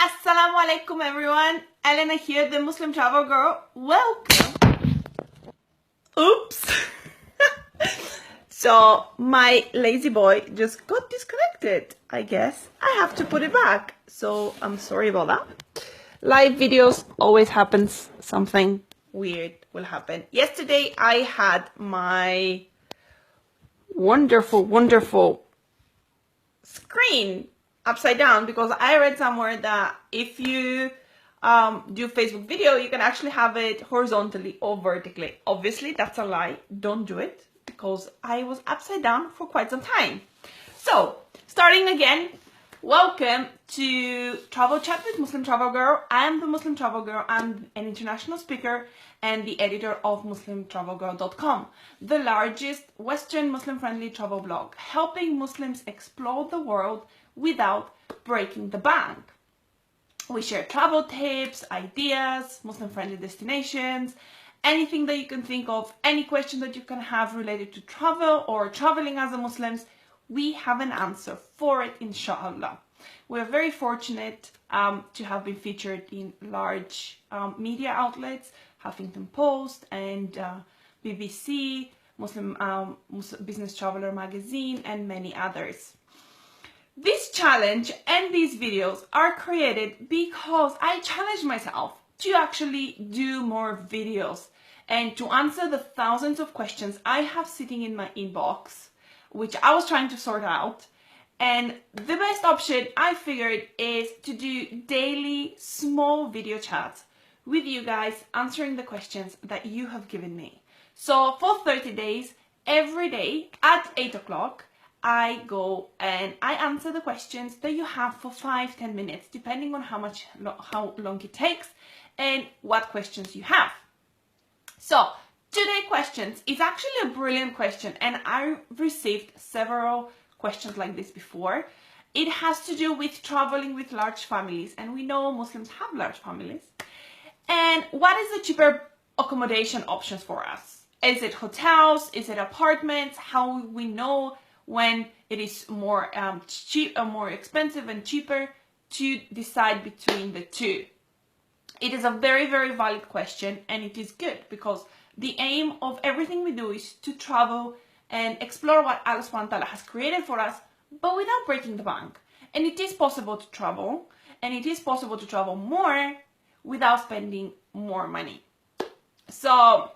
Assalamu alaikum everyone, Elena here, the Muslim travel girl. Welcome. Oops. So my lazy boy just got disconnected, I guess. I have to put it back. So I'm sorry about that. Live videos always happens, something weird will happen. Yesterday I had my wonderful screen upside down because I read somewhere that if you do Facebook video, you can actually have it horizontally or vertically. Obviously, that's a lie. Don't do it because I was upside down for quite some time. So, starting again, welcome to Travel Chat with Muslim Travel Girl. I am the Muslim Travel Girl. I'm an international speaker and the editor of MuslimTravelGirl.com, the largest Western Muslim-friendly travel blog, helping Muslims explore the world without breaking the bank. We share travel tips, ideas, Muslim-friendly destinations, anything that you can think of, any question that you can have related to travel or traveling as a Muslims, we have an answer for it, inshallah. We're very fortunate to have been featured in large media outlets, Huffington Post and BBC, Muslim Business Traveler magazine, and many others. This challenge and these videos are created because I challenged myself to actually do more videos and to answer the thousands of questions I have sitting in my inbox, which I was trying to sort out. And the best option I figured is to do daily small video chats with you guys answering the questions that you have given me. So for 30 days, every day at 8 o'clock, I go and I answer the questions that you have for 5-10 minutes, depending on how long it takes and what questions you have. So today's questions is actually a brilliant question, and I received several questions like this before. It has to do with traveling with large families, and we know Muslims have large families. And what is the cheaper accommodation options for us? Is it hotels? Is it apartments? How we know when it is more more expensive and cheaper to decide between the two? It is a very valid question, and it is good because the aim of everything we do is to travel and explore what Allah subhanahu wa ta'ala has created for us, but without breaking the bank. And it is possible to travel, and it is possible to travel more without spending more money. So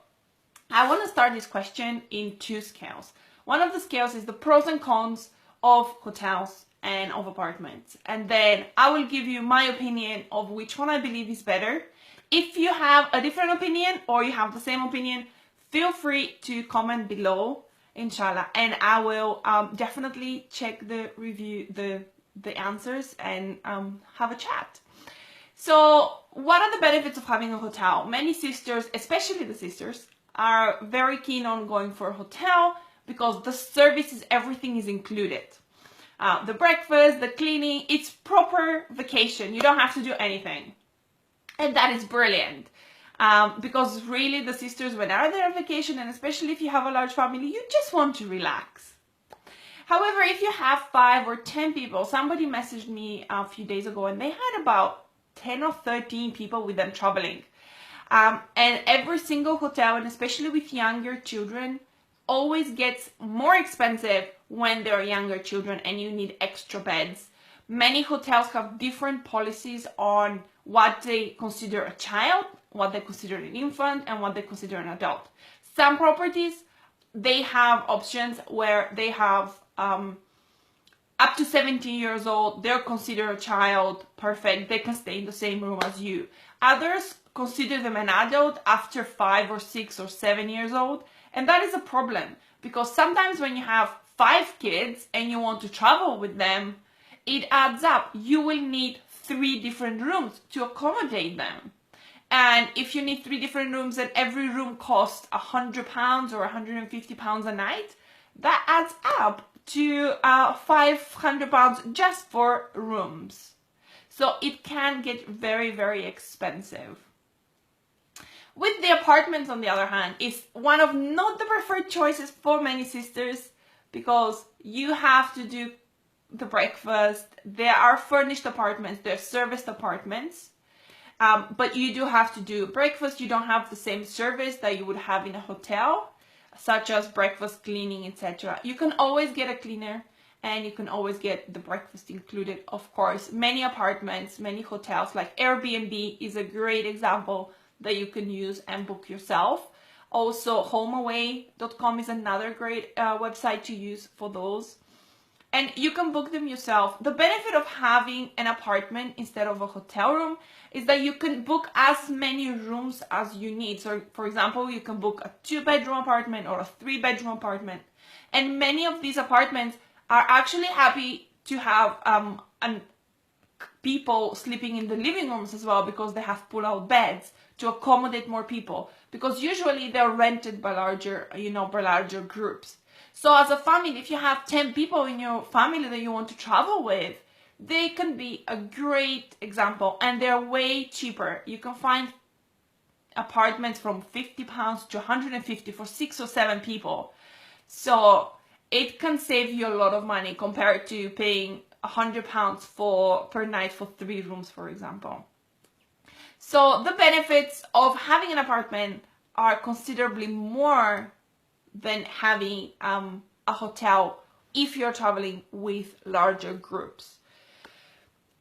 I want to start this question in two scales. One of the scales is the pros and cons of hotels and of apartments. And then I will give you my opinion of which one I believe is better. If you have a different opinion or you have the same opinion, feel free to comment below, inshallah, and I will definitely check the review, the answers, and have a chat. So what are the benefits of having a hotel? Many sisters, especially the sisters, are very keen on going for a hotel because the services, everything is included. The breakfast, the cleaning, it's proper vacation. You don't have to do anything. And that is brilliant. Because really the sisters, when they're there on vacation, and especially if you have a large family, you just want to relax. However, if you have 5 or 10 people, somebody messaged me a few days ago and they had about 10 or 13 people with them traveling. And every single hotel, and especially with younger children, always gets more expensive when there are younger children and you need extra beds. Many hotels have different policies on what they consider a child, what they consider an infant, and what they consider an adult. Some properties, they have options where they have up to 17 years old, they're considered a child, perfect, they can stay in the same room as you. Others consider them an adult after 5 or 6 or 7 years old, and that is a problem because sometimes when you have 5 kids and you want to travel with them, it adds up. You will need 3 different rooms to accommodate them. And if you need 3 different rooms and every room costs £100 or £150 a night, that adds up to £500 just for rooms. So it can get very expensive. With the apartments, on the other hand, is one of not the preferred choices for many sisters because you have to do the breakfast. There are furnished apartments, there are serviced apartments. But you do have to do breakfast. You don't have the same service that you would have in a hotel, such as breakfast, cleaning, etc. You can always get a cleaner, and you can always get the breakfast included, of course. Many apartments, many hotels, like Airbnb is a great example that you can use and book yourself. Also, homeaway.com is another great website to use for those. And you can book them yourself. The benefit of having an apartment instead of a hotel room is that you can book as many rooms as you need. So, for example, you can book a 2-bedroom apartment or a 3-bedroom apartment. And many of these apartments are actually happy to have people sleeping in the living rooms as well, because they have pull-out beds to accommodate more people. Because usually they're rented by larger, by larger groups. So as a family, if you have 10 people in your family that you want to travel with, they can be a great example, and they're way cheaper. You can find apartments from £50 to 150 for 6 or 7 people. So it can save you a lot of money compared to paying £100 per night for 3 rooms, for example. So the benefits of having an apartment are considerably more than having a hotel if you're traveling with larger groups.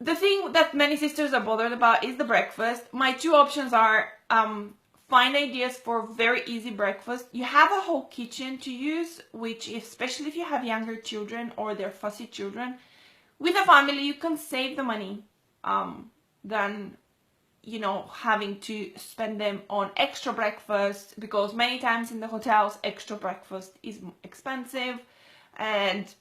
The thing that many sisters are bothered about is the breakfast. My 2 options are find ideas for very easy breakfast. You have a whole kitchen to use, which especially if you have younger children or they're fussy children, with a family you can save the money than having to spend them on extra breakfast, because many times in the hotels extra breakfast is expensive and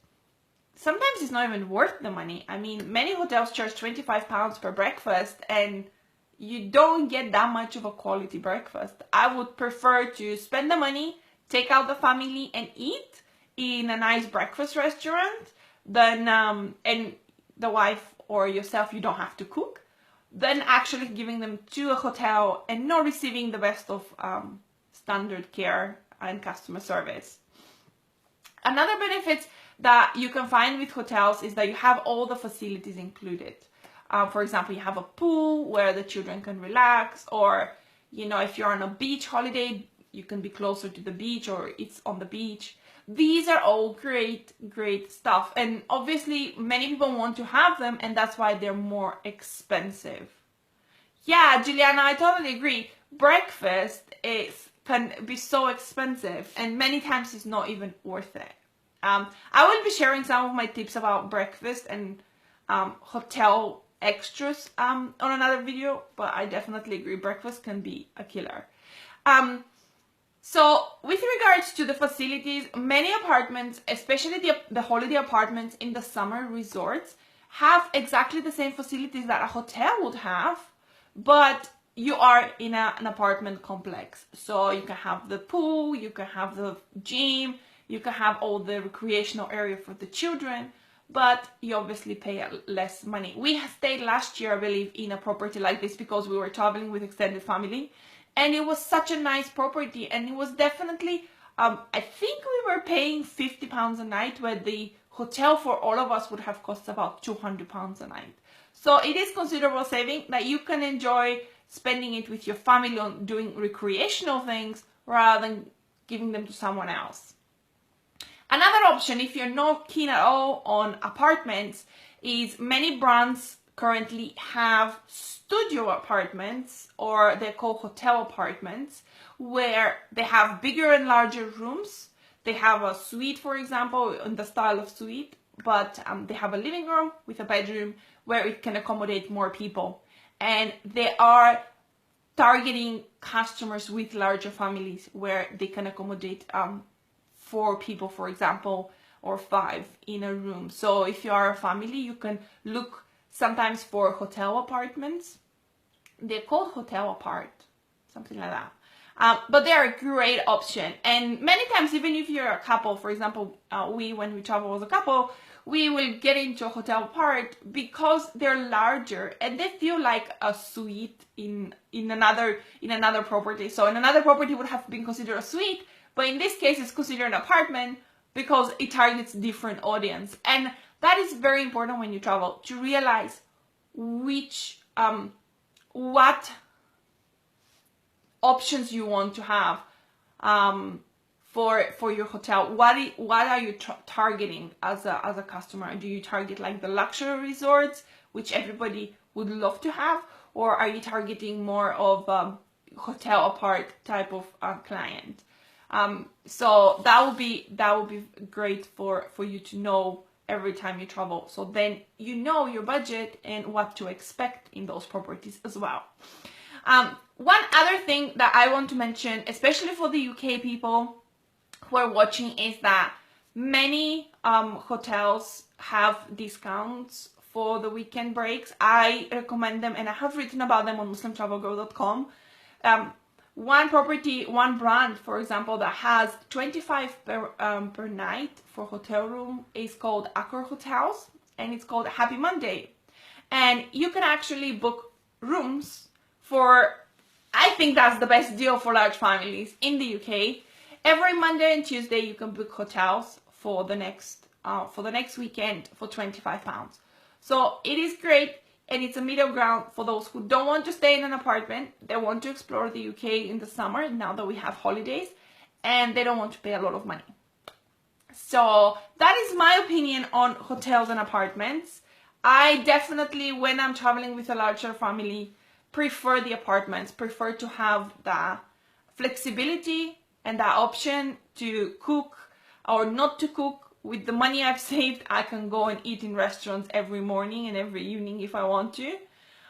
sometimes it's not even worth the money. I mean, many hotels charge £25 per breakfast and you don't get that much of a quality breakfast. I would prefer to spend the money, take out the family and eat in a nice breakfast restaurant, then and the wife or yourself, you don't have to cook, than actually giving them to a hotel and not receiving the best of standard care and customer service. Another benefit that you can find with hotels is that you have all the facilities included. For example, you have a pool where the children can relax, or if you're on a beach holiday, you can be closer to the beach, or it's on the beach. These are all great stuff, and obviously many people want to have them, and that's why they're more expensive. Yeah, Juliana, I totally agree. Breakfast can be so expensive, and many times it's not even worth it. I will be sharing some of my tips about breakfast and hotel extras on another video, but I definitely agree breakfast can be a killer. So with regards to the facilities, many apartments, especially the holiday apartments in the summer resorts, have exactly the same facilities that a hotel would have, but you are in an apartment complex. So you can have the pool, you can have the gym, you can have all the recreational area for the children, but you obviously pay less money. We stayed last year, I believe, in a property like this because we were traveling with extended family. And it was such a nice property, and it was definitely, I think we were paying £50 a night, where the hotel for all of us would have cost about £200 a night. So it is considerable saving that you can enjoy spending it with your family on doing recreational things rather than giving them to someone else. Another option, if you're not keen at all on apartments, is many brands currently have studio apartments, or they're called hotel apartments, where they have bigger and larger rooms. They have a suite, for example, in the style of suite, but they have a living room with a bedroom where it can accommodate more people. And they are targeting customers with larger families where they can accommodate 4 people, for example, or 5 in a room. So if you are a family, you can look sometimes for hotel apartments. They're called hotel apart, something like that. But they're a great option. And many times, even if you're a couple, for example, when we travel as a couple, we will get into a hotel apart because they're larger and they feel like a suite in another property. So in another property would have been considered a suite, but in this case it's considered an apartment because it targets different audience. And that is very important when you travel, to realize which what options you want to have for your hotel. What are you targeting as a customer? Do you target like the luxury resorts, which everybody would love to have, or are you targeting more of hotel apart type of client? So that would be great for you to know every time you travel. So then you know your budget and what to expect in those properties as well. One other thing that I want to mention, especially for the UK people who are watching, is that many hotels have discounts for the weekend breaks. I recommend them, and I have written about them on MuslimTravelGirl.com. One property, one brand, for example, that has 25 per night for hotel room is called Accor Hotels, and it's called Happy Monday. And you can actually book rooms for, I think that's the best deal for large families in the UK. Every Monday and Tuesday you can book hotels for the next weekend for £25. So it is great, and it's a middle ground for those who don't want to stay in an apartment. They want to explore the UK in the summer now that we have holidays, and they don't want to pay a lot of money. So that is my opinion on hotels and apartments. I definitely, when I'm traveling with a larger family, prefer the apartments, prefer to have the flexibility and that option to cook or not to cook. With the money I've saved, I can go and eat in restaurants every morning and every evening if I want to.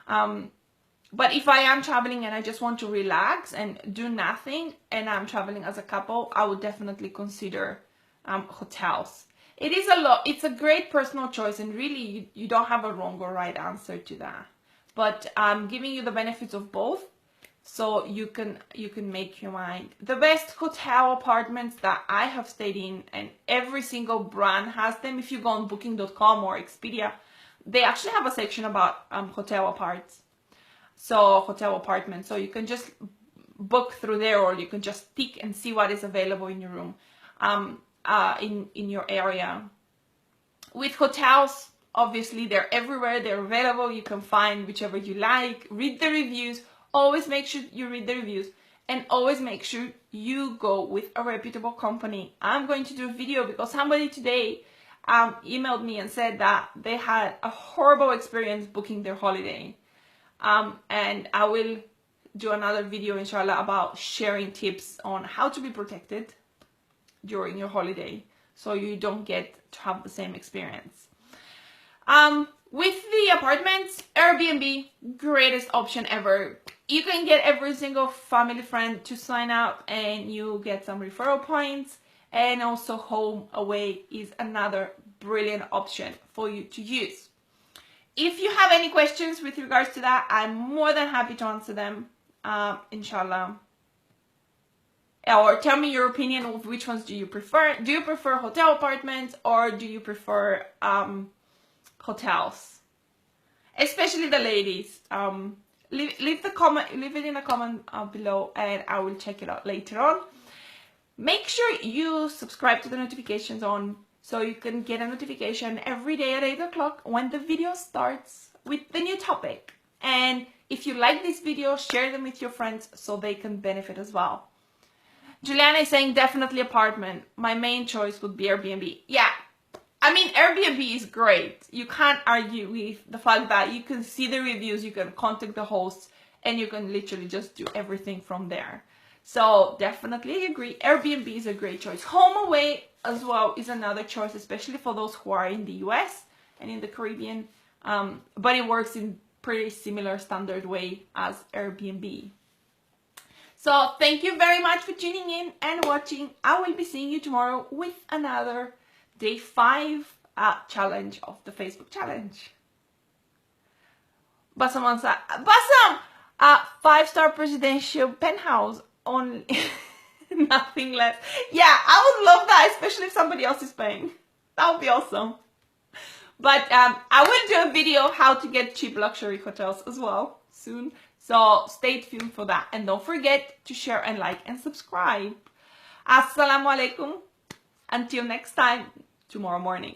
But if I am traveling and I just want to relax and do nothing, and I'm traveling as a couple, I would definitely consider hotels. It is it's a great personal choice, and really you don't have a wrong or right answer to that. But I'm giving you the benefits of both, so you can make your mind. The best hotel apartments that I have stayed in, and every single brand has them. If you go on booking.com or Expedia, they actually have a section about hotel apartments. So you can just book through there, or you can just pick and see what is available in your room, in your area. With hotels, obviously they're everywhere, they're available. You can find whichever you like. Read the reviews. Always make sure you read the reviews, and always make sure you go with a reputable company. I'm going to do a video because somebody today emailed me and said that they had a horrible experience booking their holiday. And I will do another video, inshallah, about sharing tips on how to be protected during your holiday, so you don't get to have the same experience. With the apartments, Airbnb, greatest option ever. You can get every single family friend to sign up, and you get some referral points. And also Home Away is another brilliant option for you to use. If you have any questions with regards to that, I'm more than happy to answer them, inshallah. Or tell me your opinion of which ones do you prefer. Do you prefer hotel apartments, or do you prefer hotels? Especially the ladies. Leave it in a comment below, and I will check it out later on. Make sure you subscribe to the notifications on, so you can get a notification every day at 8 o'clock when the video starts with the new topic. And if you like this video, share them with your friends so they can benefit as well. Juliana is saying definitely apartment. My main choice would be Airbnb. Yeah, I mean, Airbnb is great. You can't argue with the fact that you can see the reviews, you can contact the hosts, and you can literally just do everything from there. So definitely agree. Airbnb is a great choice. Home Away as well is another choice, especially for those who are in the US and in the Caribbean. But it works in pretty similar standard way as Airbnb. So thank you very much for tuning in and watching. I will be seeing you tomorrow with another day 5 challenge of the Facebook challenge. Basam answer. Basam! 5-star presidential penthouse, only nothing less. Yeah, I would love that, especially if somebody else is paying. That would be awesome. But I will do a video how to get cheap luxury hotels as well soon. So stay tuned for that. And don't forget to share and like and subscribe. Assalamu alaikum. Until next time, tomorrow morning.